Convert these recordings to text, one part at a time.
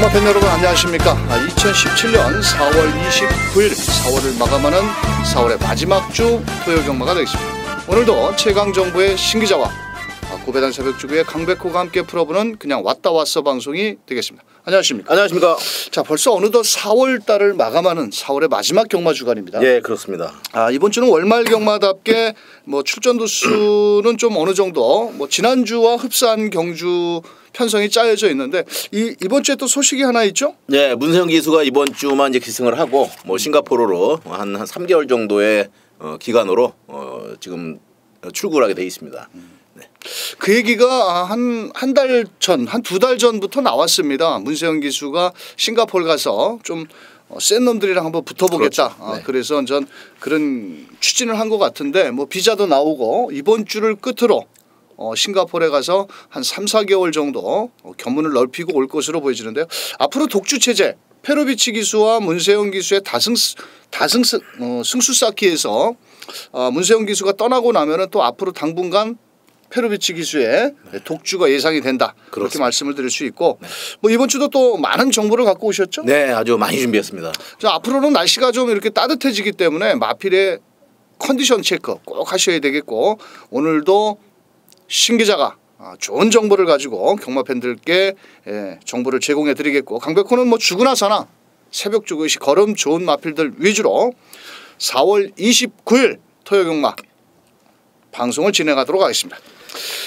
경마팬 여러분 안녕하십니까. 2017년 4월 29일 4월을 마감하는 4월의 마지막 주 토요경마가 되겠습니다. 오늘도 최강정보의 신기자와 구배당 새벽주구의 강백호가 함께 풀어보는 그냥 왔다 왔어 방송이 되겠습니다. 안녕하십니까. 안녕하십니까. 자, 벌써 어느덧 4월 달을 마감하는 4월의 마지막 경마 주간입니다. 예, 그렇습니다. 이번 주는 월말 경마답게 출전 두수는 좀 어느 정도 지난주와 흡사한 경주 편성이 짜여져 있는데 이번 주에 또 소식이 하나 있죠? 네, 문세영 기수가 이번 주만 이제 기승을 하고 싱가포르로 한 3개월 정도의 기간으로 지금 출국을 하게 돼 있습니다. 네. 그 얘기가 한 달 전, 한 두 달 전부터 나왔습니다. 문세영 기수가 싱가포르 가서 좀 센 놈들이랑 한번 붙어보겠다. 그렇죠. 네. 그래서 전 그런 추진을 한 것 같은데 비자도 나오고 이번 주를 끝으로 싱가포르에 가서 한 3, 4개월 정도 견문을 넓히고 올 것으로 보여지는데요. 앞으로 독주 체제 페로비치 기수와 문세영 기수의 승수 쌓기에서 문세영 기수가 떠나고 나면은 또 앞으로 당분간 페로비치 기수의 독주가 예상이 된다. 그렇습니다. 그렇게 말씀을 드릴 수 있고 이번 주도 또 많은 정보를 갖고 오셨죠? 네, 아주 많이 준비했습니다. 자, 앞으로는 날씨가 좀 이렇게 따뜻해지기 때문에 마필의 컨디션 체크 꼭 하셔야 되겠고 오늘도 신 기자가 좋은 정보를 가지고 경마팬들께 정보를 제공해 드리겠고 강백호는 주구나 사나 새벽 주구시 걸음 좋은 마필들 위주로 4월 29일 토요경마 방송을 진행하도록 하겠습니다.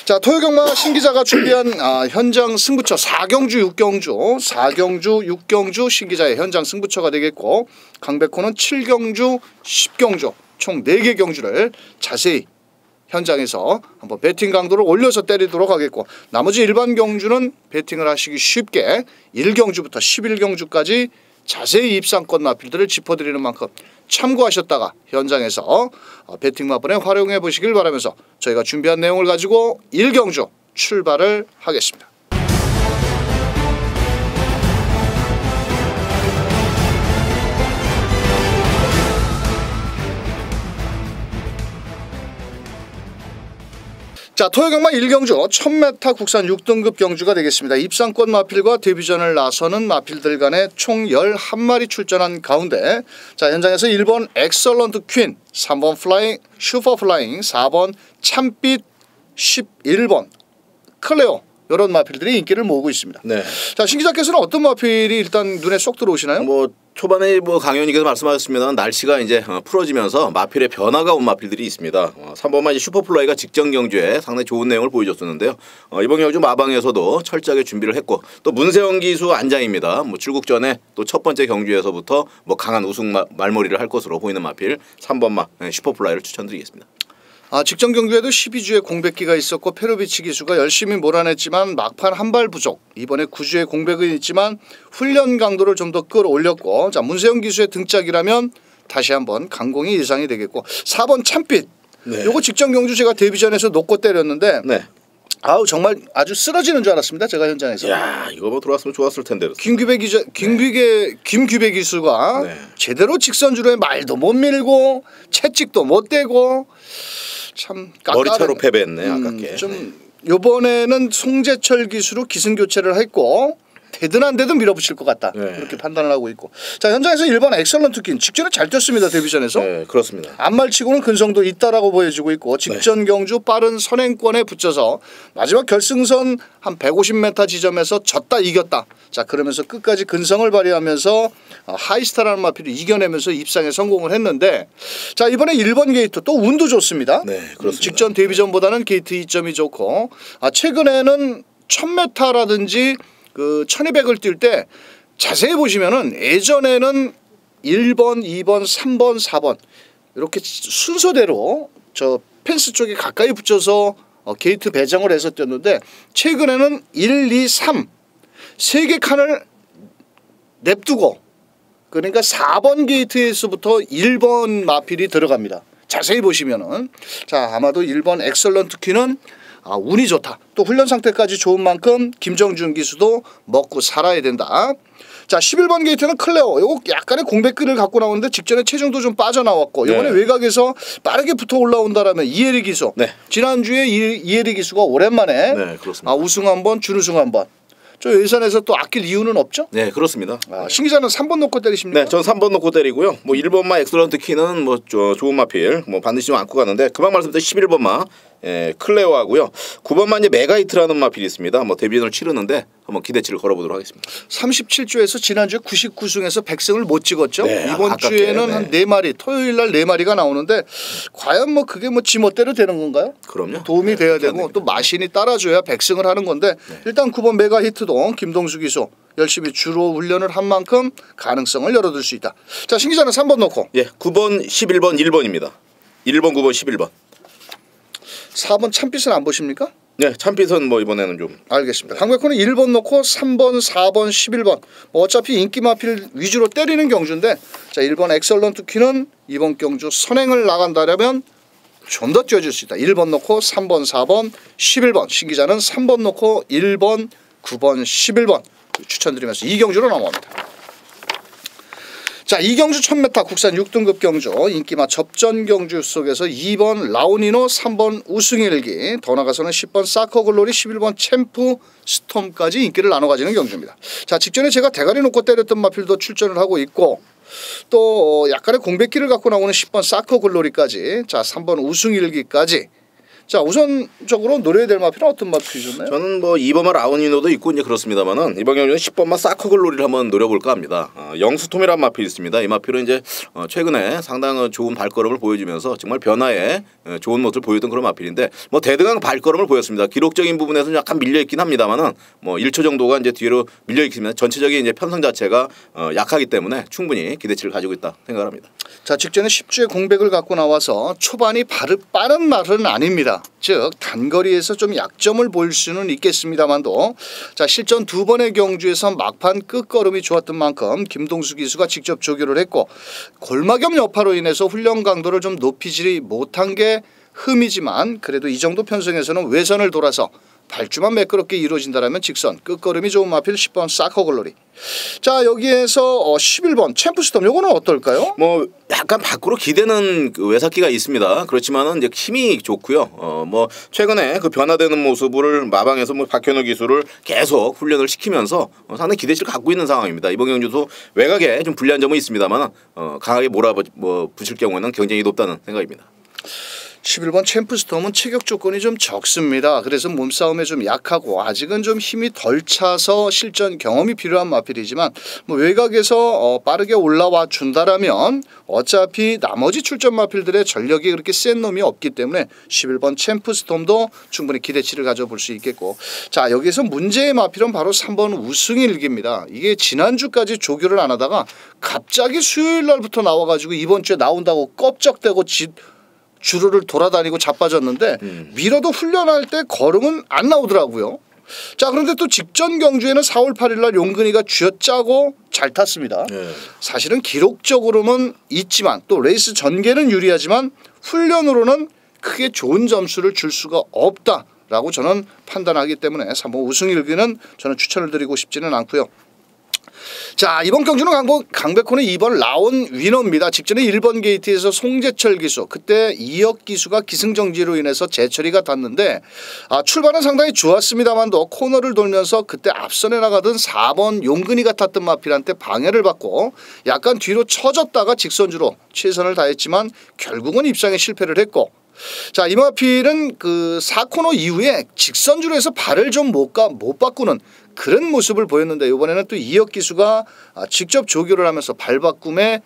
자, 토요경마 신 기자가 준비한 현장 승부처 4경주 6경주 신 기자의 현장 승부처가 되겠고 강백호는 7경주 10경주 총 4개 경주를 자세히 현장에서 한번 배팅 강도를 올려서 때리도록 하겠고 나머지 일반 경주는 배팅을 하시기 쉽게 1경주부터 11경주까지 자세히 입상권 마필들을 짚어드리는 만큼 참고하셨다가 현장에서 배팅 마번에 활용해 보시길 바라면서 저희가 준비한 내용을 가지고 1경주 출발을 하겠습니다. 자, 토요경마 1경주 1000m 국산 6등급 경주가 되겠습니다. 입상권 마필과 데뷔전을 나서는 마필들 간에 총 11마리 출전한 가운데 자, 현장에서 1번 엑설런트 퀸, 3번 플라잉 슈퍼 플라잉, 4번 참빛, 11번 클레오 이런 마필들이 인기를 모으고 있습니다. 네. 자, 신 기자께서는 어떤 마필이 일단 눈에 쏙 들어오시나요? 초반에 강의원님께서 말씀하셨습니다. 날씨가 이제 풀어지면서 마필의 변화가 온 마필들이 있습니다. 3번만 이제 슈퍼플라이가 직전 경주에 상당히 좋은 내용을 보여줬었는데요. 이번 경주 마방에서도 철저하게 준비를 했고 또 문세영 기수 안장입니다. 출국 전에 또 첫 번째 경주에서부터 강한 우승 말머리를 할 것으로 보이는 마필 3번마 슈퍼플라이를 추천드리겠습니다. 직전 경주에도 12주의 공백기가 있었고 페로비치 기수가 열심히 몰아냈지만 막판 한 발 부족. 이번에 9주의 공백은 있지만 훈련 강도를 좀 더 끌어올렸고 자, 문세영 기수의 등짝이라면 다시 한번 강공이 예상이 되겠고 4번 참빛. 네. 요거 직전 경주 제가 데뷔전에서 놓고 때렸는데 네. 정말 아주 쓰러지는 줄 알았습니다. 제가 현장에서. 야, 이거 들어왔으면 좋았을 텐데. 김규배 기수가 네. 제대로 직선주로에 말도 못 밀고 채찍도 못 대고 참 머리차로 패배했네 아깝게. 이번에는 송재철 기수로 기승 교체를 했고 되든 안 되든 밀어붙일 것 같다. 네. 그렇게 판단을 하고 있고 자, 현장에서 1번 엑설런트 퀸 직전에 잘 뛰었습니다. 데뷔전에서. 네, 그렇습니다. 앞말치고는 근성도 있다라고 보여지고 있고 직전 경주 빠른 선행권에 붙여서 마지막 결승선 한 150m 지점에서 졌다 이겼다. 자, 그러면서 끝까지 근성을 발휘하면서 하이스타라는 마필을 이겨내면서 입상에 성공을 했는데 자, 이번에 1번 게이트 또 운도 좋습니다. 네, 그렇습니다. 직전 데뷔전보다는 게이트 2점이 좋고 최근에는 1000m라든지 1200을 뛸 때 자세히 보시면은 예전에는 1번, 2번, 3번, 4번 이렇게 순서대로 저 펜스 쪽에 가까이 붙여서 게이트 배정을 해서 뛰었는데 최근에는 1, 2, 3 3개 칸을 냅두고 그러니까 4번 게이트에서부터 1번 마필이 들어갑니다. 자세히 보시면은 자, 아마도 1번 엑설런트 퀸은 운이 좋다. 또 훈련 상태까지 좋은 만큼 김정준 기수도 먹고 살아야 된다. 자, 11번 게이트는 클레오. 요거 약간의 공백기를 갖고 나오는데 직전에 체중도 좀 빠져나왔고 이번에 외곽에서 빠르게 붙어 올라온다라면 이혜리 기수. 지난주에 이혜리 기수가 오랜만에 우승 한 번, 준우승 한 번. 저 예선에서 또 아낄 이유는 없죠? 네, 그렇습니다. 신 기자는 3번 놓고 때리십니까? 네, 전 3번 놓고 때리고요. 뭐 1번마 엑설런트 키는 뭐 좋은 마필 뭐 반드시 좀 안고 가는데 금방 말씀드린 11번마 클레오하고요. 9번마 이제 메가히트라는 마필이 있습니다. 뭐 데뷔전을 치르는데 한번 기대치를 걸어보도록 하겠습니다. 37조에서 지난주에 99승에서 100승을 못 찍었죠. 네, 이번 아깝게, 주에는 한 4마리 토요일 날 4마리가 나오는데 과연 뭐 그게 뭐 지멋대로 되는 건가요? 그럼요. 도움이 돼야 되고 또 마신이 따라줘야 100승을 하는 건데 일단 9번 메가히트도 김동수 기수 열심히 주로 훈련을 한 만큼 가능성을 열어둘 수 있다. 자, 신 기자는 3번 놓고. 예, 9번, 11번, 1번입니다. 1번, 9번, 11번. 4번 참빛은 안 보십니까? 네, 참빛은 뭐 이번에는 좀 알겠습니다. 강백호는 1번 놓고 3번, 4번, 11번. 뭐 어차피 인기 마필 위주로 때리는 경주인데 자, 1번 엑설런트 퀴는 이번 경주 선행을 나간다면 좀 더 뛰어줄 수 있다. 1번 놓고 3번, 4번, 11번. 신 기자는 3번 놓고 1번, 9번, 11번 추천드리면서 이 경주로 넘어갑니다. 자, 이 경주 1000m 국산 6등급 경주 인기마 접전 경주 속에서 2번 라우니노, 3번 우승일기, 더 나가서는 10번 사커글로리, 11번 챔프 스톰까지 인기를 나눠 가지는 경주입니다. 자, 직전에 제가 대가리 놓고 때렸던 마필도 출전을 하고 있고 또 약간의 공백기를 갖고 나오는 10번 사커글로리까지, 자 3번 우승일기까지. 자, 우선적으로 노려야 될 마필은 어떤 마필이셨나요? 저는 뭐 2번마 라운이노도 있고 이제 그렇습니다만은 이번 경주는 10번마 사커글로리를 한번 노려볼까 합니다. 영수톰이라는 마필이 있습니다. 이 마필은 이제 최근에 상당히 좋은 발걸음을 보여주면서 정말 변화에 좋은 모습을 보였던 그런 마필인데 뭐 대등한 발걸음을 보였습니다. 기록적인 부분에서는 약간 밀려 있긴 합니다만은 뭐 1초 정도가 이제 뒤로 밀려 있으면 전체적인 이제 편성 자체가 약하기 때문에 충분히 기대치를 가지고 있다 생각합니다. 자, 직전에 10주의 공백을 갖고 나와서 초반이 빠른 말은 아닙니다. 즉 단거리에서 좀 약점을 볼 수는 있겠습니다만도 자, 실전 2번의 경주에서 막판 끝걸음이 좋았던 만큼 김동수 기수가 직접 조교를 했고 골마겸 여파로 인해서 훈련 강도를 좀 높이지 못한 게 흠이지만 그래도 이 정도 편성에서는 외선을 돌아서 발주만 매끄럽게 이루어진다라면 직선 끝걸음이 좋은 마필 10번 사커글로리. 자, 여기에서 11번 챔프스톰 요거는 어떨까요? 뭐 약간 밖으로 기대는 그 외삭기가 있습니다. 그렇지만은 이제 힘이 좋고요. 뭐 최근에 그 변화되는 모습을 마방에서 뭐 박현우 기수를 계속 훈련을 시키면서 상당히 기대치를 갖고 있는 상황입니다. 이번 경주도 외곽에 좀 불리한 점은 있습니다만 강하게 몰아붙일 경우에는 경쟁이 높다는 생각입니다. 11번 챔프스톰은 체격 조건이 좀 적습니다. 그래서 몸싸움에 좀 약하고 아직은 좀 힘이 덜 차서 실전 경험이 필요한 마필이지만 뭐 외곽에서 빠르게 올라와 준다라면 어차피 나머지 출전 마필들의 전력이 그렇게 센 놈이 없기 때문에 11번 챔프스톰도 충분히 기대치를 가져볼 수 있겠고 자, 여기서 문제의 마필은 바로 3번 우승일기입니다. 이게 지난주까지 조교를 안 하다가 갑자기 수요일 날부터 나와가지고 이번 주에 나온다고 껍적대고 주루를 돌아다니고 자빠졌는데 밀어도 훈련할 때 걸음은 안 나오더라고요. 자, 그런데 또 직전 경주에는 4월 8일 날 용근이가 쥐어짜고 잘 탔습니다. 사실은 기록적으로는 있지만 또 레이스 전개는 유리하지만 훈련으로는 크게 좋은 점수를 줄 수가 없다라고 저는 판단하기 때문에 3번 우승일기는 저는 추천을 드리고 싶지는 않고요. 자, 이번 경주는 강백호는 2번 라온 위너입니다. 직전에 1번 게이트에서 송재철 기수 그때 이혁 기수가 기승정지로 인해서 재처리가 닿는데 출발은 상당히 좋았습니다만도 코너를 돌면서 그때 앞선에 나가던 4번 용근이가 탔던 마필한테 방해를 받고 약간 뒤로 처졌다가 직선주로 최선을 다했지만 결국은 입상에 실패를 했고 자, 이 마필은 그 4코너 이후에 직선주로 해서 발을 좀 못 바꾸는 그런 모습을 보였는데 이번에는 또 이혁 기수가 직접 조교를 하면서 발 바꿈에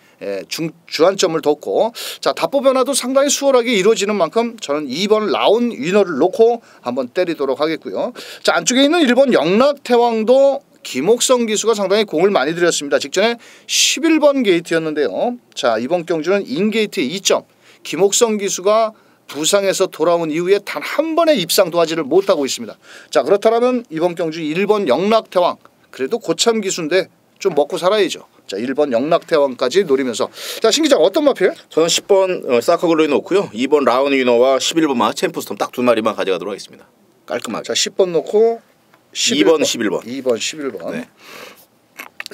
주안점을 뒀고 자, 답보 변화도 상당히 수월하게 이루어지는 만큼 저는 2번 라운 위너를 놓고 한번 때리도록 하겠고요. 자, 안쪽에 있는 1번 영락태왕도 김옥성 기수가 상당히 공을 많이 들였습니다. 직전에 11번 게이트였는데요. 자, 이번 경주는 인게이트의 2점. 김옥성 기수가 부상에서 돌아온 이후에 단 한 번의 입상도 하지를 못하고 있습니다. 자, 그렇다면 이번 경주 1번 영락태왕 그래도 고참 기수인데 좀 먹고 살아야죠. 자, 1번 영락태왕까지 노리면서 자, 신 기자 어떤 마필? 저는 10번 사커글로리 놓고요. 2번 라운 위너와 11번마 챔프스톰 딱 두 마리만 가져가도록 하겠습니다. 깔끔하게. 자, 10번 놓고 2번 11번. 2번 11번. 네.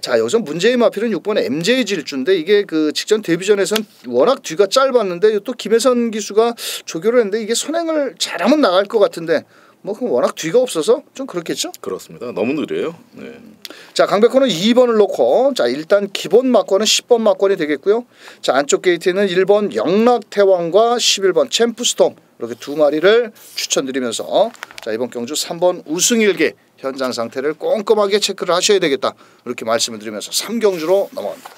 자, 여기서 문제의 마필은 6번 MJ 질주인데 이게 그 직전 데뷔전에선 워낙 뒤가 짧았는데 또 김혜선 기수가 조교를 했는데 이게 선행을 잘하면 나갈 것 같은데 뭐 그럼 워낙 뒤가 없어서 좀 그렇겠죠? 그렇습니다. 너무 느려요. 네. 자, 강백호는 2번을 놓고 자 일단 기본 막권은 10번 막권이 되겠고요. 자, 안쪽 게이트에는 1번 영락태왕과 11번 챔프스톰 이렇게 두 마리를 추천드리면서 자 이번 경주 3번 우승일기 현장 상태를 꼼꼼하게 체크를 하셔야 되겠다 이렇게 말씀을 드리면서 3경주로 넘어갑니다.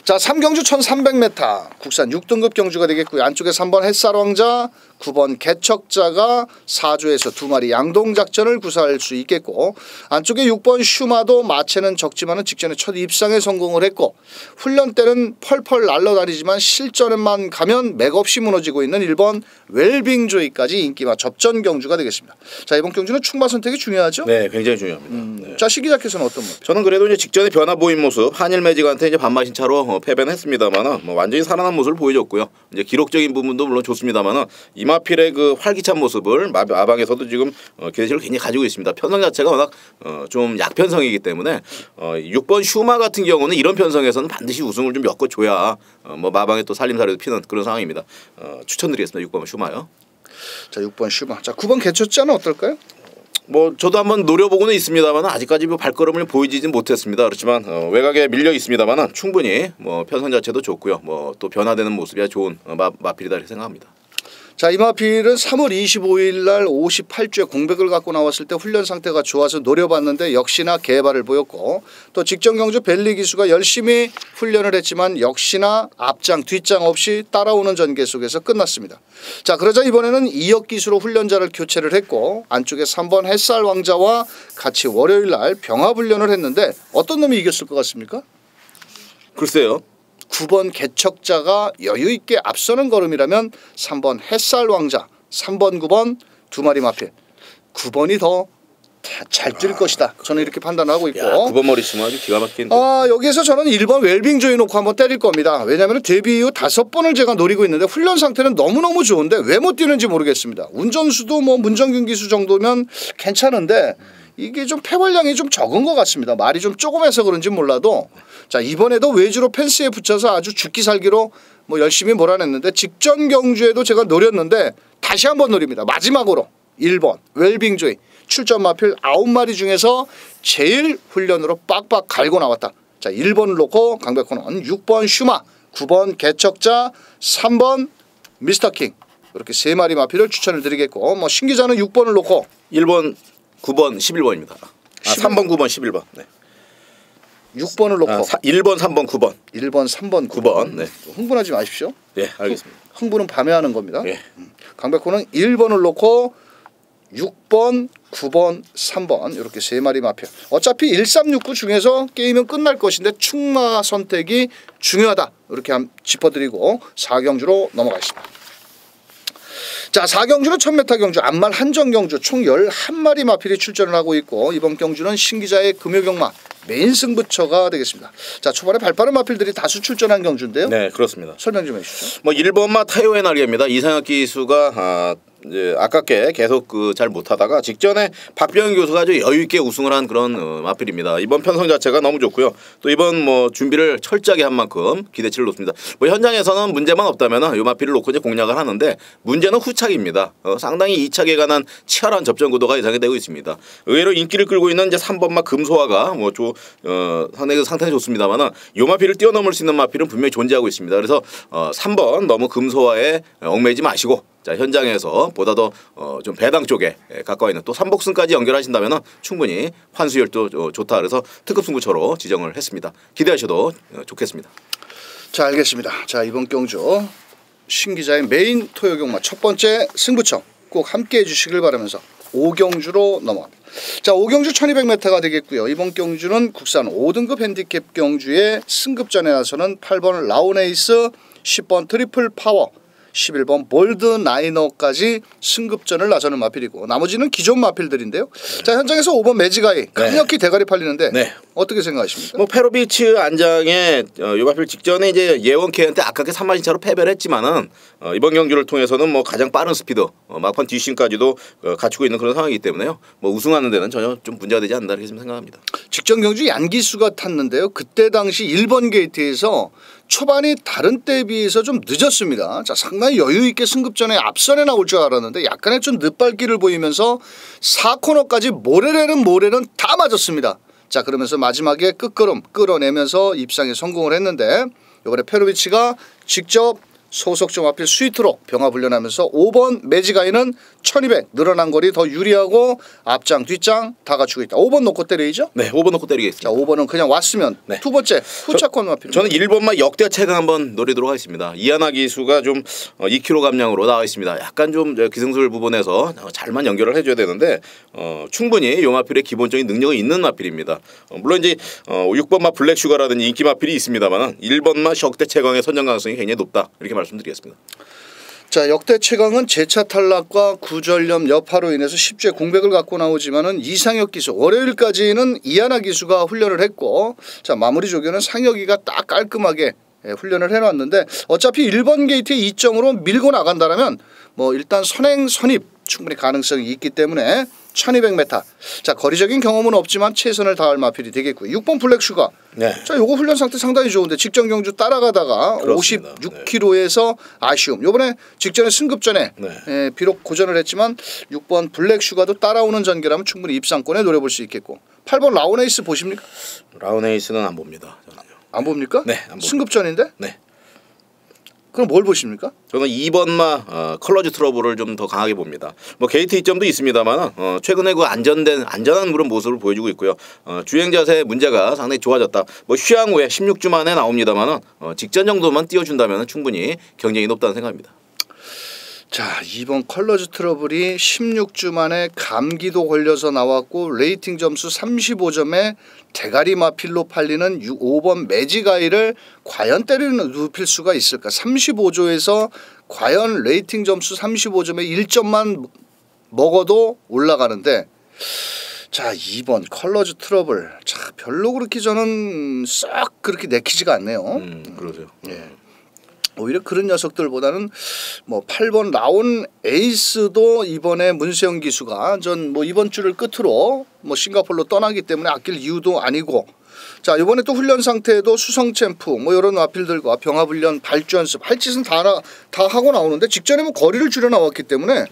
자 3경주 1300m 국산 6등급 경주가 되겠고요. 안쪽에 3번 햇살왕자 9번 개척자가 4조에서 두 마리 양동작전을 구사할 수 있겠고 안쪽에 6번 슈마도 마체는 적지만은 직전에 첫 입상에 성공을 했고 훈련 때는 펄펄 날아다니지만 실전에만 가면 맥없이 무너지고 있는 1번 웰빙조이까지 인기와 접전 경주가 되겠습니다. 자 이번 경주는 충마 선택이 중요하죠? 네, 굉장히 중요합니다. 네. 자 시기자께서는 어떤 모습? 저는 그래도 이제 직전에 변화 보인 모습 한일 매직한테 이제 반마신 차로 패배는 했습니다만은 뭐 완전히 살아난 모습을 보여줬고요. 이제 기록적인 부분도 물론 좋습니다만은 이마필의 그 활기찬 모습을 마방에서도 지금 기대치를 굉장히 가지고 있습니다. 편성 자체가 워낙 좀 약편성이기 때문에 6번 슈마 같은 경우는 이런 편성에서는 반드시 우승을 좀 엮어줘야 뭐 마방에 또 살림살이도 피는 그런 상황입니다. 추천드리겠습니다. 6번 슈마요. 자 6번 슈마. 자 9번 개척자는 어떨까요? 뭐 저도 한번 노려보고는 있습니다만 아직까지 뭐 발걸음을 보이지는 못했습니다. 그렇지만 외곽에 밀려 있습니다만은 충분히 뭐 편성 자체도 좋고요. 뭐 또 변화되는 모습이 좋은 마필이다 이렇게 생각합니다. 자 이마필은 3월 25일 날 58주에 공백을 갖고 나왔을 때 훈련 상태가 좋아서 노려봤는데 역시나 개발을 보였고 또 직전 경주 벨리 기수가 열심히 훈련을 했지만 역시나 앞장 뒷장 없이 따라오는 전개 속에서 끝났습니다. 자 그러자 이번에는 2역 기수로 훈련자를 교체를 했고 안쪽에 3번 햇살 왕자와 같이 월요일 날 병합 훈련을 했는데 어떤 놈이 이겼을 것 같습니까? 글쎄요. 9번 개척자가 여유있게 앞서는 걸음이라면 3번 햇살왕자 3번 9번 두 마리 마필 9번이 더 잘 뛸 것이다. 저는 이렇게 판단하고 있고 9번 머리 치면 아주 기가 막힌데 여기에서 저는 1번 웰빙조이 놓고 한번 때릴 겁니다. 왜냐하면 데뷔 이후 5번을 제가 노리고 있는데 훈련 상태는 너무너무 좋은데 왜 못 뛰는지 모르겠습니다. 운전수도 뭐 문정균 기수 정도면 괜찮은데 이게 좀 폐활량이 좀 적은 것 같습니다. 말이 좀 조금해서 그런지 몰라도 자 이번에도 외주로 펜스에 붙여서 아주 죽기 살기로 뭐 열심히 몰아냈는데 직전 경주에도 제가 노렸는데 다시 한번 노립니다. 마지막으로 1번 웰빙조이 출전 마필 9마리 중에서 제일 훈련으로 빡빡 갈고 나왔다. 자 1번을 놓고 강백호는 6번 슈마 9번 개척자 3번 미스터킹 이렇게 3마리 마필을 추천을 드리겠고 뭐 신기자는 6번을 놓고 1번 9번 11번입니다. 3번 9번 11번. 네. 6번을 놓고 1번 3번 9번. 1번 3번 9번. 네. 흥분하지 마십시오. 네, 알겠습니다. 흥분은 밤에 하는 겁니다. 네. 강백호는 1번을 놓고 6번, 9번, 3번 이렇게 3마리 마표. 어차피 1369 중에서 게임은 끝날 것인데 충마 선택이 중요하다. 이렇게 짚어드리고 4경주로 넘어가겠습니다. 자 4경주는 1000m 경주 안말 한정 경주 총 11마리 마필이 출전을 하고 있고 이번 경주는 신기자의 금요경마 메인 승부처가 되겠습니다. 자 초반에 발빠른 마필들이 다수 출전한 경주인데요. 네 그렇습니다. 설명 좀 해주시죠. 뭐 1번마 타요의 날개입니다. 이상혁 기수가 이제 아깝게 계속 잘 못하다가 직전에 박병현 교수가 아주 여유 있게 우승을 한 그런 마필입니다. 이번 편성 자체가 너무 좋고요. 또 이번 뭐 준비를 철저하게 한 만큼 기대치를 놓습니다. 뭐 현장에서는 문제만 없다면은 이 마필을 놓고 이제 공략을 하는데 문제는 후착입니다. 상당히 2착에 관한 치열한 접전 구도가 예상이 되고 있습니다. 의외로 인기를 끌고 있는 이제 3번마 금소화가 뭐 상당히 상태는 좋습니다만은 이 마필을 뛰어넘을 수 있는 마필은 분명히 존재하고 있습니다. 그래서 3번 너무 금소화에 얽매이지 마시고. 자 현장에서 보다 더 좀 배당 쪽에 가까워 있는 또 삼복승까지 연결하신다면 충분히 환수율도 좋다 그래서 특급 승부처로 지정을 했습니다. 기대하셔도 좋겠습니다. 자 알겠습니다. 자 이번 경주 신기자의 메인 토요경마 첫 번째 승부처 꼭 함께해 주시길 바라면서 5경주로 넘어갑니다. 자 5경주 1200m가 되겠고요. 이번 경주는 국산 5등급 핸디캡 경주의 승급전에 나서는 8번 라온에이스 10번 트리플 파워 11번 볼드 나이너까지 승급전을 나서는 마필이고 나머지는 기존 마필들인데요. 자 현장에서 5번 매지가이 강력히 대가리 팔리는데 네. 어떻게 생각하십니까? 뭐 페로비치 안장에 이 마필 직전에 이제 예원 K한테 아깝게 3마리 차로 패배를 했지만은 이번 경주를 통해서는 뭐 가장 빠른 스피드 막판 뒷심까지도 갖추고 있는 그런 상황이기 때문에요. 뭐 우승하는 데는 전혀 좀 문제가 되지 않는다 이렇게 생각합니다. 직전 경주 양기수가 탔는데요. 그때 당시 1번 게이트에서 초반이 다른 때에 비해서 좀 늦었습니다. 자, 상당히 여유 있게 승급전에 앞선에 나올 줄 알았는데 약간의 좀 늦발길을 보이면서 4코너까지 모래는 다 맞았습니다. 자, 그러면서 마지막에 끝걸음 끌어내면서 입상에 성공을 했는데 이번에 페로비치가 직접 소속점 앞에 스위트로 병합훈련하면서 5번 매지가이는 1200 늘어난 거리 더 유리하고 앞장 뒷장 다 갖추고 있다. 5번 놓고 때리죠? 네, 5번 놓고 때리겠습니다. 자, 5번은 그냥 왔으면 네. 두 번째 후차권 마필. 저는 1번만 역대 최강 한번 노리도록 하겠습니다. 이하나 기수가 좀 2kg 감량으로 나와 있습니다. 약간 좀 기승술 부분에서 잘만 연결을 해줘야 되는데 충분히 요 마필의 기본적인 능력이 있는 마필입니다. 물론 이제 6번마 블랙슈가라든지 인기 마필이 있습니다만 1번마 역대 최강의 선정 가능성이 굉장히 높다 이렇게 말씀드리겠습니다. 자, 역대 최강은 제차 탈락과 구전염 여파로 인해서 10주에 공백을 갖고 나오지만은 이상혁 기수 월요일까지는 이하나 기수가 훈련을 했고 자, 마무리 조교는 상혁이가 딱 깔끔하게 훈련을 해놨는데 어차피 1번 게이트의 2점으로 밀고 나간다라면 뭐 일단 선행 선입 충분히 가능성이 있기 때문에 1200m. 자, 거리적인 경험은 없지만 최선을 다할 마필이 되겠고요. 6번 블랙슈가. 네. 자, 요거 훈련 상태 상당히 좋은데 직전 경주 따라가다가 그렇습니다. 56km에서 아쉬움. 요번에 직전에 승급전에 비록 고전을 했지만 6번 블랙슈가도 따라오는 전개라면 충분히 입상권에 노려볼 수 있겠고. 8번 라운에이스 보십니까? 라운에이스는 안 봅니다. 저는요. 안 봅니까? 네, 안 봅니다. 승급전인데? 네. 그럼 뭘 보십니까? 저는 2번마 컬러즈 트러블을 좀 더 강하게 봅니다. 뭐 게이트 이점도 있습니다만 최근에 그 안전한 그런 모습을 보여주고 있고요. 주행 자세 문제가 상당히 좋아졌다. 뭐 휴양 후에 16주 만에 나옵니다만 직전 정도만 띄워준다면 충분히 경쟁이 높다는 생각입니다. 자, 2번 컬러즈 트러블이 16주 만에 감기도 걸려서 나왔고 레이팅 점수 35점에 대가리 마필로 팔리는 5번 매지가이를 과연 때리는 눕힐 수가 있을까? 35조에서 과연 레이팅 점수 35점에 1점만 먹어도 올라가는데 자, 2번 컬러즈 트러블 자, 별로 그렇게 저는 싹 그렇게 내키지가 않네요. 그러세요. 예. 오히려 그런 녀석들보다는 뭐 8번 라온 에이스도 이번에 문세영 기수가 전 뭐 이번 주를 끝으로 뭐 싱가포르로 떠나기 때문에 아낄 이유도 아니고 자, 이번에 또 훈련 상태에도 수성 챔프 뭐 이런 마필들과 병합 훈련 발주 연습 할 짓은 다 하고 나오는데 직전에 뭐 거리를 줄여 나왔기 때문에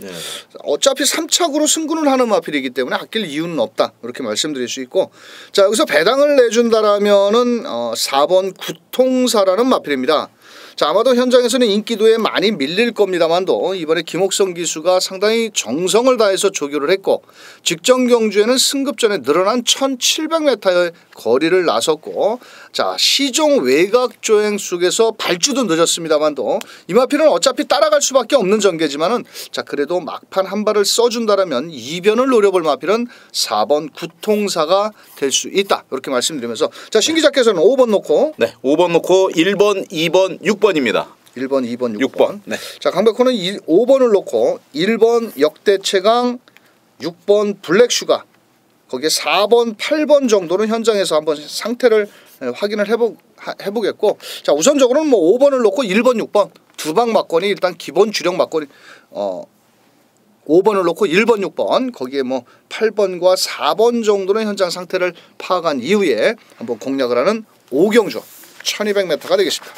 어차피 3착으로 승군을 하는 마필이기 때문에 아낄 이유는 없다 이렇게 말씀드릴 수 있고 자, 여기서 배당을 내준다라면은 4번 구통사라는 마필입니다. 자, 아마도 현장에서는 인기도에 많이 밀릴 겁니다만도 이번에 김옥성 기수가 상당히 정성을 다해서 조교를 했고 직전 경주에는 승급전에 늘어난 1700m의 거리를 나섰고 자, 시종 외곽 조행 속에서 발주도 늦었습니다만도 이 마필은 어차피 따라갈 수밖에 없는 전개지만은 자, 그래도 막판 한 발을 써준다라면 이변을 노려볼 마필은 4번 구통사가 될 수 있다 이렇게 말씀드리면서 자, 신 기자께서는 5번 놓고 네, 5번 놓고 1번, 2번, 6번입니다. 1번, 2번, 6번. 네. 자, 강백호는 5번을 놓고 1번 역대 최강, 6번 블랙슈가 거기에 4번, 8번 정도는 현장에서 한번 상태를 확인을 해보겠고 자, 우선적으로는 뭐 5번을 놓고 1번, 6번 두 방 막건이 일단 기본 주력 막건이 5번을 놓고 1번, 6번 거기에 뭐 8번과 4번 정도는 현장 상태를 파악한 이후에 한번 공략을 하는 5경주 1200m가 되겠습니다.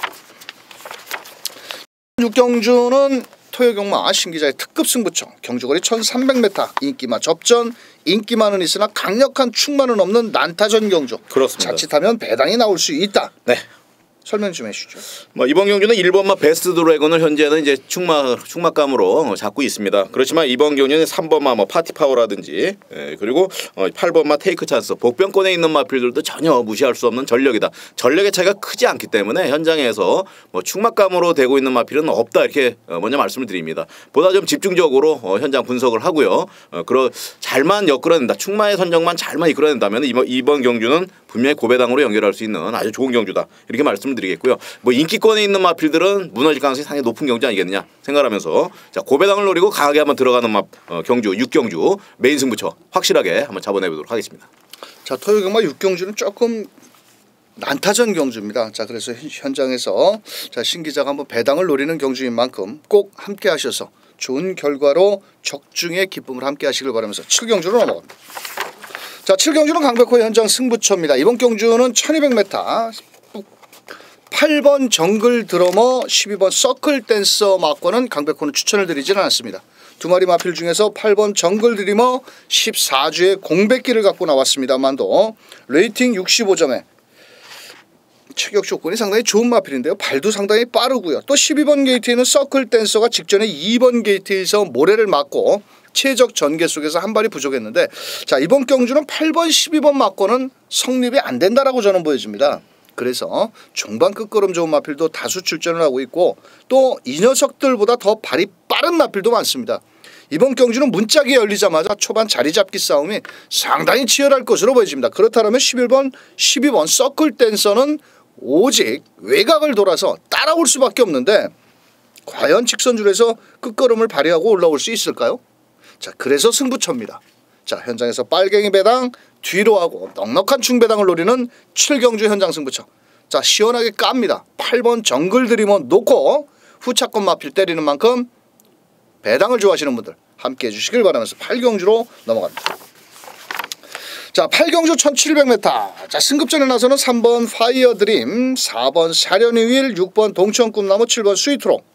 6경주는 토요경마 신기자의 특급 승부처 경주거리 1300m 인기마 접전 인기만은 있으나 강력한 충만은 없는 난타전 경주. 그렇습니다. 자칫하면 배당이 나올 수 있다. 네. 설명 좀 해주시죠. 뭐 이번 경주는 1번마 베스트 드래곤을 현재는 이제 충막감으로 잡고 있습니다. 그렇지만 이번 경주는 3번마 뭐 파티 파워라든지 그리고 8번마 테이크 찬스 복병권에 있는 마필들도 전혀 무시할 수 없는 전력이다. 전력의 차이가 크지 않기 때문에 현장에서 뭐 충막감으로 되고 있는 마필은 없다 이렇게 먼저 말씀을 드립니다. 보다 좀 집중적으로 현장 분석을 하고요. 잘만 이끌어낸다. 충마의 선정만 잘만 이끌어낸다면 이번 경주는 분명히 고배당으로 연결할 수 있는 아주 좋은 경주다. 이렇게 말씀드리겠고요. 뭐 인기권에 있는 마필들은 무너질 가능성이 상당히 높은 경주 아니겠느냐 생각하면서 자, 고배당을 노리고 강하게 한번 들어가는 경주 6경주 메인 승부처 확실하게 한번 잡아내보도록 하겠습니다. 자, 토요경마 6경주는 조금 난타전 경주입니다. 자, 그래서 현장에서 자, 신 기자가 한번 배당을 노리는 경주인 만큼 꼭 함께 하셔서 좋은 결과로 적중의 기쁨을 함께 하시길 바라면서 7경주로 넘어갑니다. 자, 7경주는 강백호 현장 승부처입니다. 이번 경주는 1200m 8번 정글 드러머, 12번 서클 댄서 맞고는 강백호는 추천을 드리지는 않습니다. 두 마리 마필 중에서 8번 정글 드리머 14주에 공백기를 갖고 나왔습니다만도 레이팅 65점에 체격 조건이 상당히 좋은 마필인데요. 발도 상당히 빠르고요. 또 12번 게이트에는 서클 댄서가 직전에 2번 게이트에서 모래를 맞고 최적 전개 속에서 한 발이 부족했는데, 자 이번 경주는 8번 12번 맞고는 성립이 안 된다라고 저는 보여집니다. 그래서 중반 끝걸음 좋은 마필도 다수 출전을 하고 있고 또 이 녀석들보다 더 발이 빠른 마필도 많습니다. 이번 경주는 문짝이 열리자마자 초반 자리 잡기 싸움이 상당히 치열할 것으로 보여집니다. 그렇다면 11번 12번 서클 댄서는 오직 외곽을 돌아서 따라올 수밖에 없는데 과연 직선줄에서 끝걸음을 발휘하고 올라올 수 있을까요? 자, 그래서 승부처입니다. 자, 현장에서 빨갱이 배당 뒤로 하고 넉넉한 중배당을 노리는 7경주 현장 승부처. 자, 시원하게 깝니다. 8번 정글 드리머 놓고 후차권 마필 때리는 만큼 배당을 좋아하시는 분들 함께 해주시길 바라면서 8경주로 넘어갑니다. 자, 8경주 1700m. 자, 승급전에 나서는 3번 파이어 드림, 4번 사려니 윌, 6번 동천 꿈나무, 7번 스위트록.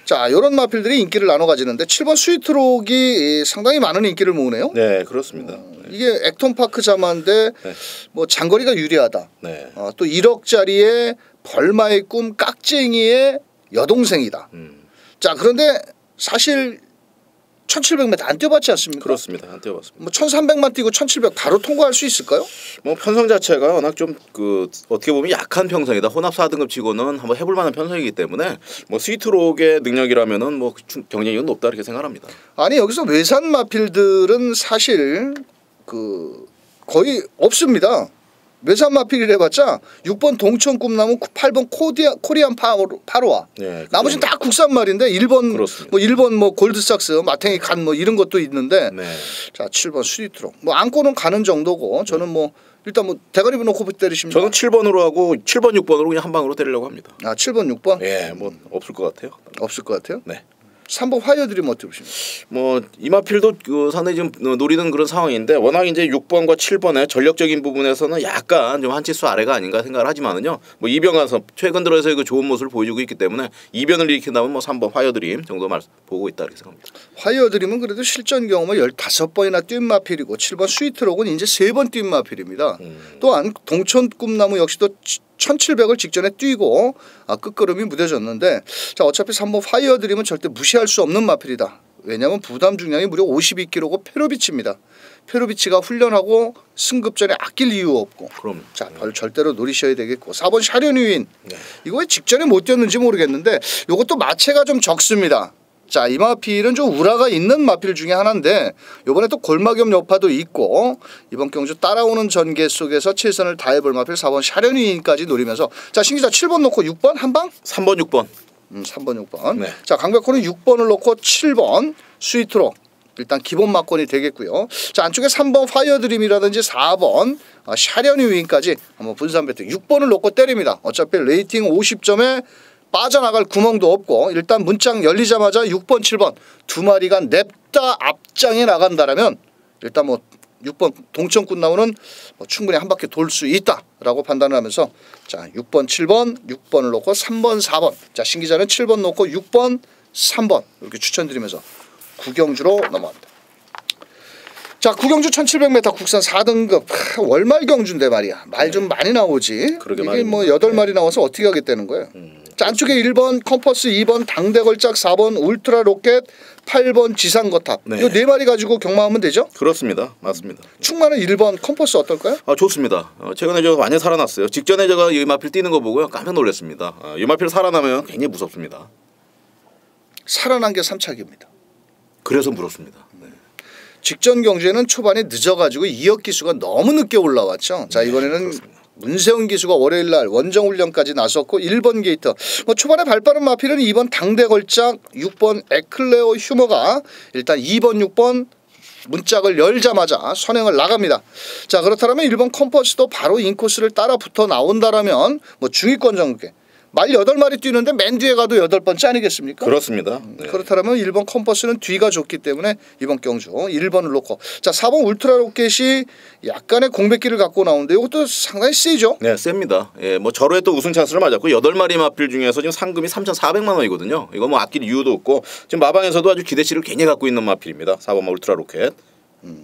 자, 이런 마필들이 인기를 나눠 가지는데 7번 스위트록이 상당히 많은 인기를 모으네요. 네, 그렇습니다. 이게 액톤파크 자마인데 네. 뭐 장거리가 유리하다. 네. 또 1억짜리의 벌마의 꿈 깍쟁이의 여동생이다. 자, 그런데 사실 1700m 안 뛰어봤지 않습니까? 그렇습니다. 안 뛰어봤습니다. 뭐 1300만 뛰고 1700 바로 통과할 수 있을까요? 뭐 편성 자체가 워낙 좀 그 어떻게 보면 약한 편성이다. 혼합 4등급 치고는 한번 해볼 만한 편성이기 때문에 뭐 스위트록의 능력이라면은 뭐 경쟁력은 높다 이렇게 생각합니다. 아니 여기서 외산 마필들은 사실 그 거의 없습니다. 외산 마필을 해봤자 6번 동천 꿈나무, 8번 코리안 파로아. 네, 나머지는 다 국산 말인데 1번 그렇습니다. 뭐 1번 뭐 골드삭스, 마탱이 간 뭐 이런 것도 있는데 네. 자 7번 스위트록 뭐 안고는 가는 정도고 저는 뭐 일단 뭐 대가리 놓고 때리십니다. 저는 7번으로 하고 7번 6번으로 그냥 한 방으로 때리려고 합니다. 아 7번 6번? 예, 뭐 없을 것 같아요. 없을 것 같아요. 네. 3번 화이어드림 어떻게 보십니까? 뭐 이마필도 그 상당히 좀 노리는 그런 상황인데 워낙 이제 6번과 7번의 전력적인 부분에서는 약간 좀 한 치수 아래가 아닌가 생각을 하지만은요. 뭐 이병환 최근 들어서 그 좋은 모습을 보여주고 있기 때문에 이변을 일으킨다면 뭐 3번 화이어드림 정도 보고 있다 이렇게 생각합니다. 화이어드림은 그래도 실전 경험을 15번이나 뛴 마필이고 7번 스위트록은 이제 3번 뛴 마필입니다. 또한 동천 꿈나무 역시도 1700을 직전에 뛰고 끝걸음이 무뎌졌는데 자 어차피 3번 파이어드림은 절대 무시할 수 없는 마필이다. 왜냐하면 부담 중량이 무려 52kg고 페로비치입니다. 페로비치가 훈련하고 승급전에 아낄 이유 없고 그럼 자 절대로 노리셔야 되겠고 4번 샤련유인 네. 이거 왜 직전에 못 뛰었는지 모르겠는데 이것도 마체가 좀 적습니다. 자, 이 마필은 좀 우라가 있는 마필 중에 하나인데 이번에 또 골마겸 여파도 있고 이번 경주 따라오는 전개 속에서 최선을 다해볼 마필 4번 샤련유인까지 노리면서 자 신기자 7번 놓고 6번 한방? 3번 6번 3번 6번 네. 자 강백호는 6번을 놓고 7번 스위트록 일단 기본 막건이 되겠고요. 자 안쪽에 3번 파이어드림이라든지 4번 샤련유인까지 한번 분산 배팅 6번을 놓고 때립니다. 어차피 레이팅 50점에 빠져나갈 구멍도 없고 일단 문짝 열리자마자 6번 7번 두 마리가 냅다 앞장에 나간다라면 일단 뭐 6번 동천 꿈나무는 뭐 충분히 한 바퀴 돌 수 있다라고 판단을 하면서 자 6번 7번 6번을 놓고 3번 4번 자 신기자는 7번 놓고 6번 3번 이렇게 추천드리면서 구경주로 넘어갑니다. 자 구경주 1700m 국산 4등급 월말 경주인데 말이야 말 좀 많이 나오지. 그러게 이게 뭐 8마리 나와서 어떻게 하겠다는 거예요. 자 안쪽에 1번 컴퍼스 2번 당대걸작 4번 울트라 로켓 8번 지상거탑 네. 이 4마리 가지고 경마하면 되죠? 그렇습니다. 맞습니다. 충만은 1번 컴퍼스 어떨까요? 좋습니다. 최근에 저 많이 살아났어요. 직전에 제가 이 마필 뛰는 거 보고요 깜짝 놀랐습니다. 이 마필 살아나면 굉장히 무섭습니다. 살아난 게 3착입니다. 그래서 무섭습니다. 네. 직전 경주에는 초반에 늦어가지고 2억 기수가 너무 늦게 올라왔죠. 자 이번에는 문세훈 기수가 월요일날 원정훈련까지 나섰고 1번 게이트 뭐 초반에 발빠른 마필은 2번 당대걸작 6번 에클레오 휴머가 일단 2번 6번 문짝을 열자마자 선행을 나갑니다. 자 그렇다면 1번 컴퍼스도 바로 인코스를 따라 붙어 나온다라면 뭐 중위권 전개 말 8마리 뛰는데 맨 뒤에 가도 8번째 아니겠습니까? 그렇습니다. 네. 그렇다면 1번 컴퍼스는 뒤가 좋기 때문에 이번 경주 1번을 놓고 자 4번 울트라 로켓이 약간의 공백기를 갖고 나오는데 이것도 상당히 세죠? 네, 셉니다. 예, 뭐 저로에 또 우승 찬스를 맞았고 8마리 마필 중에서 지금 상금이 3,400만 원이거든요. 이거 뭐 아낄 이유도 없고 지금 마방에서도 아주 기대치를 괜히 갖고 있는 마필입니다. 4번 울트라 로켓.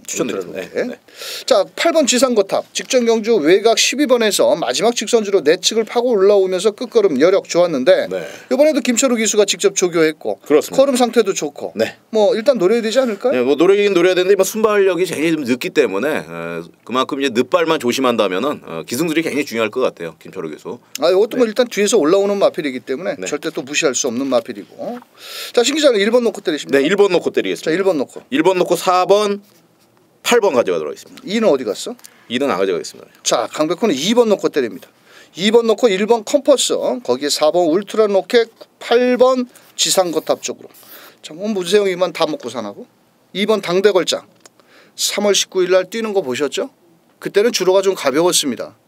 추천드립니다. 네. 자 8번 지상거탑 직전 경주 외곽 12번에서 마지막 직선주로 내측을 파고 올라오면서 끝걸음 여력 좋았는데 네. 이번에도 김철우 기수가 직접 조교했고 그렇습니다. 걸음 상태도 좋고 네. 뭐 일단 노려야 되지 않을까요? 네, 뭐 노래긴 노래야 되는데 뭐 순발력이 굉장히 좀 늦기 때문에 그만큼 이제 늦발만 조심한다면은 기승들이 굉장히 중요할 것 같아요. 김철우 기수. 아 이것도 뭐 일단 뒤에서 올라오는 마필이기 때문에 네. 절대 또 무시할 수 없는 마필이고 자 신기자는 1번 놓고 때리십니다. 네, 1번 놓고 때리겠습니다. 자 1번 놓고 1번 놓고 4번 8번 가져가도록 하겠습니다. 2는 어디 갔어? 2는 안 가져가겠습니다. 자 강백호는 2번 놓고 때립니다. 2번 놓고 1번 컴퍼스 거기에 4번 울트라 로켓 8번 지상거탑 쪽으로 정말 무세형이만 다 먹고 사나고 2번 당대걸장 3월 19일 날 뛰는 거 보셨죠? 그때는 주로가 좀 가벼웠습니다.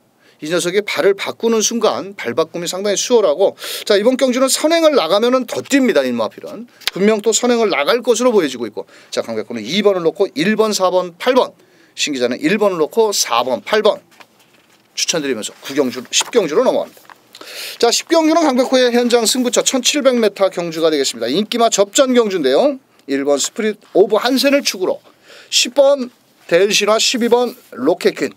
이 녀석이 발을 바꾸는 순간 발 바꿈이 상당히 수월하고 자 이번 경주는 선행을 나가면은 더 뜁니다. 이 마필은 분명 또 선행을 나갈 것으로 보여지고 있고 자 강백호는 2번을 놓고 1번 4번 8번 신기자는 1번을 놓고 4번 8번 추천드리면서 10경주로 넘어갑니다. 자 10경주는 강백호의 현장 승부처 1700m 경주가 되겠습니다. 인기마 접전 경주인데요. 1번 스프릿 오브 한센을 축으로 10번 델신화 12번 로켓퀸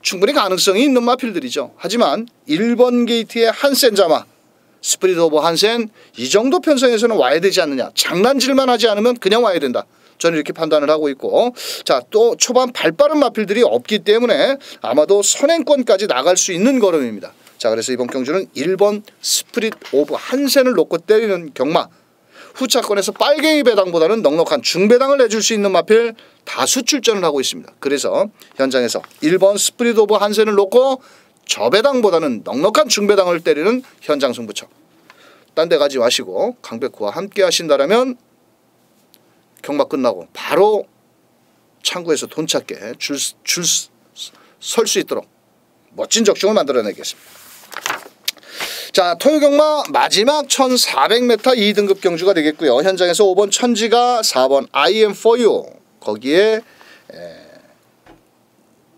충분히 가능성이 있는 마필들이죠. 하지만 1번 게이트의 한센 자마 스프릿 오브 한센 이 정도 편성에서는 와야 되지 않느냐. 장난질만 하지 않으면 그냥 와야 된다. 저는 이렇게 판단을 하고 있고 자 또 초반 발빠른 마필들이 없기 때문에 아마도 선행권까지 나갈 수 있는 걸음입니다. 자 그래서 이번 경주는 1번 스프릿 오브 한센을 놓고 때리는 경마 후차권에서 빨갱이 배당보다는 넉넉한 중배당을 내줄 수 있는 마필 다수 출전을 하고 있습니다. 그래서 현장에서 1번 스프릿 오브 한센을 놓고 저배당보다는 넉넉한 중배당을 때리는 현장 승부처. 딴 데 가지 마시고 강백호와 함께 하신다라면 경마 끝나고 바로 창구에서 돈 찾게 줄 설 수 있도록 멋진 적중을 만들어내겠습니다. 자 토요경마 마지막 1400m 2등급 경주가 되겠고요. 현장에서 5번 천지가 4번 I am for you 거기에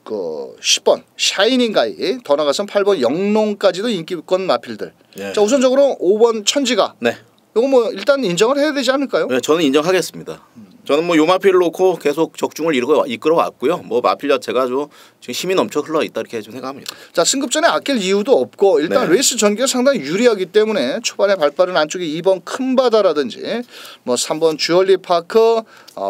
그 10번 샤이닝 가이 더 나가선 8번 영농까지도 인기권 마필들. 네. 자 우선적으로 5번 천지가 네. 이거 뭐 일단 인정을 해야 되지 않을까요? 네, 저는 인정하겠습니다. 저는 뭐 요 마필을 놓고 계속 적중을 이끌어 왔고요. 뭐 마필 자체가 지금 힘이 넘쳐 흘러 있다 이렇게 좀 생각합니다. 자 승급전에 아낄 이유도 없고 일단 네. 레이스 전개가 상당히 유리하기 때문에 초반에 발빠른 안쪽에 2번 큰 바다라든지 뭐 3번 주얼리 파크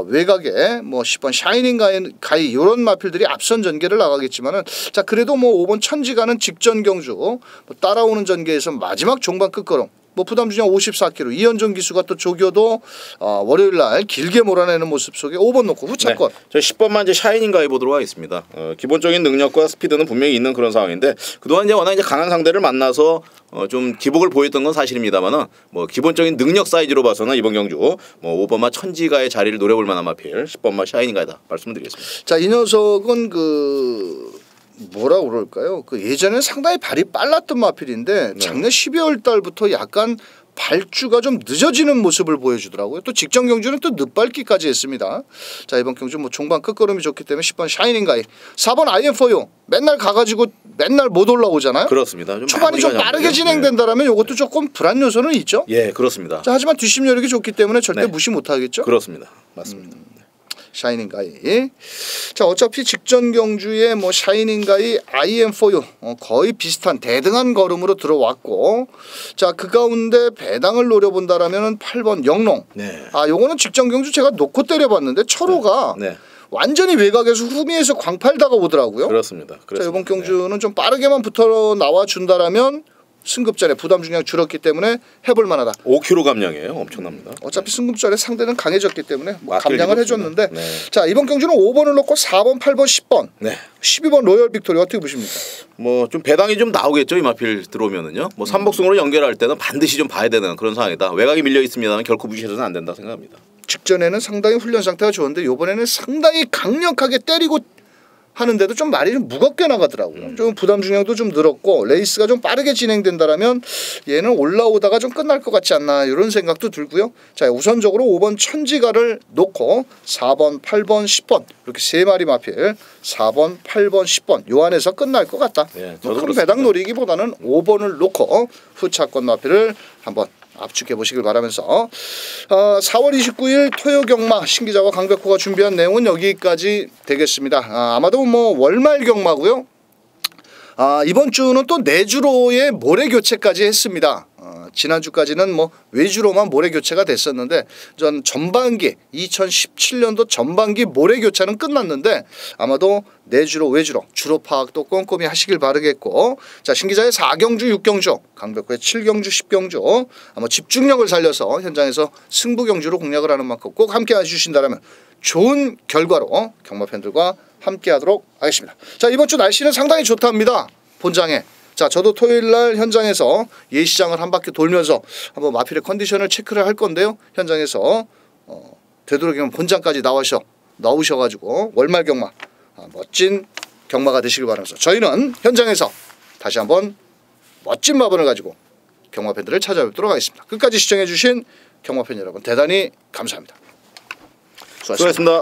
외곽에 뭐 10번 샤이닝 가이 이런 마필들이 앞선 전개를 나가겠지만은 자 그래도 뭐 5번 천지가는 직전 경주 뭐 따라오는 전개에서 마지막 종반 끝걸음 뭐 부담 주장 54kg 이현정 기수가 또 조교도 월요일 날 길게 몰아내는 모습 속에 5번 놓고 후차권. 네. 저 10번만 이제 샤이닝 가해 보도록 하겠습니다. 기본적인 능력과 스피드는 분명히 있는 그런 상황인데 그동안 이제 워낙 이제 강한 상대를 만나서 좀 기복을 보였던 건 사실입니다만은 뭐 기본적인 능력 사이즈로 봐서는 이번 경주 뭐 5번마 천지가의 자리를 노려볼 만한 마필 10번마 샤이닝 가이다 말씀드리겠습니다. 자 이 녀석은 그 뭐라 그럴까요? 그 예전에 상당히 발이 빨랐던 마필인데 작년 12월 달부터 약간 발주가 좀 늦어지는 모습을 보여주더라고요. 또 직전 경주는 또 늦밟기까지 했습니다. 자 이번 경주 뭐 종반 끝걸음이 좋기 때문에 10번 샤이닝 가이 4번 I am for you 맨날 가가지고 맨날 못 올라오잖아요. 그렇습니다. 좀 초반이 좀 빠르게 진행된다라면 이것도 조금 불안 요소는 있죠. 예 그렇습니다. 자 하지만 뒷심 여력이 좋기 때문에 절대 네. 무시 못하겠죠. 그렇습니다. 맞습니다. 샤이닝 가이. 자 어차피 직전 경주에 뭐 샤이닝 가이 I am for you 거의 비슷한 대등한 걸음으로 들어왔고 자 그 가운데 배당을 노려본다라면은 8번 영농. 네. 요거는 직전 경주 제가 놓고 때려봤는데 철호가 네. 완전히 외곽에서 후미에서 광팔다가 오더라고요. 그렇습니다. 자 이번 경주는 좀 빠르게만 붙어 나와 준다라면 승급전에 부담 중량 줄었기 때문에 해볼 만하다. 5kg 감량이에요. 엄청납니다. 어차피 승급전에 상대는 강해졌기 때문에 뭐 맞게 감량을 해줬습니다. 해줬는데 네. 자 이번 경주는 5번을 놓고 4번, 8번, 10번, 네. 12번 로열 빅토리 어떻게 보십니까? 뭐 좀 배당이 좀 나오겠죠. 이 마필 들어오면은요. 뭐 삼복승으로 연결할 때는 반드시 좀 봐야 되는 그런 상황이다. 외곽이 밀려 있습니다만 결코 무시해서는 안 된다 생각합니다. 직전에는 상당히 훈련 상태가 좋은데 이번에는 상당히 강력하게 때리고 하는데도 좀 말이 좀 무겁게 나가더라고요. 좀 부담 중량도 좀 늘었고 레이스가 좀 빠르게 진행된다라면 얘는 올라오다가 좀 끝날 것 같지 않나 이런 생각도 들고요. 자, 우선적으로 5번 천지가를 놓고 4번, 8번, 10번 이렇게 세 마리 마필 4번, 8번, 10번 요 안에서 끝날 것 같다. 네, 큰 배당 노리기보다는 5번을 놓고 후차권 마필을 한번 압축해 보시길 바라면서 4월 29일 토요 경마 신기자와 강백호가 준비한 내용은 여기까지 되겠습니다. 아마도 뭐 월말 경마고요. 이번 주는 또 내주로의 모래 교체까지 했습니다. 지난주까지는 뭐 외주로만 모래 교체가 됐었는데 전 전반기 2017년도 전반기 모래 교체는 끝났는데 아마도 내주로 외주로 주로 파악도 꼼꼼히 하시길 바라겠고 자 신기자의 4경주 6경주 강백호의 7경주 10경주 아마 집중력을 살려서 현장에서 승부 경주로 공략을 하는 만큼 꼭 함께 해주신다면 좋은 결과로 경마 팬들과 함께 하도록 하겠습니다. 자 이번 주 날씨는 상당히 좋답니다. 본장에 자 저도 토요일 날 현장에서 예시장을 한 바퀴 돌면서 한번 마필의 컨디션을 체크를 할 건데요. 현장에서 되도록이면 본장까지 나오셔가지고 월말 경마 멋진 경마가 되시길 바라면서 저희는 현장에서 다시 한번 멋진 마번을 가지고 경마 팬들을 찾아뵙도록 하겠습니다. 끝까지 시청해 주신 경마 팬 여러분 대단히 감사합니다. 수고하셨습니다.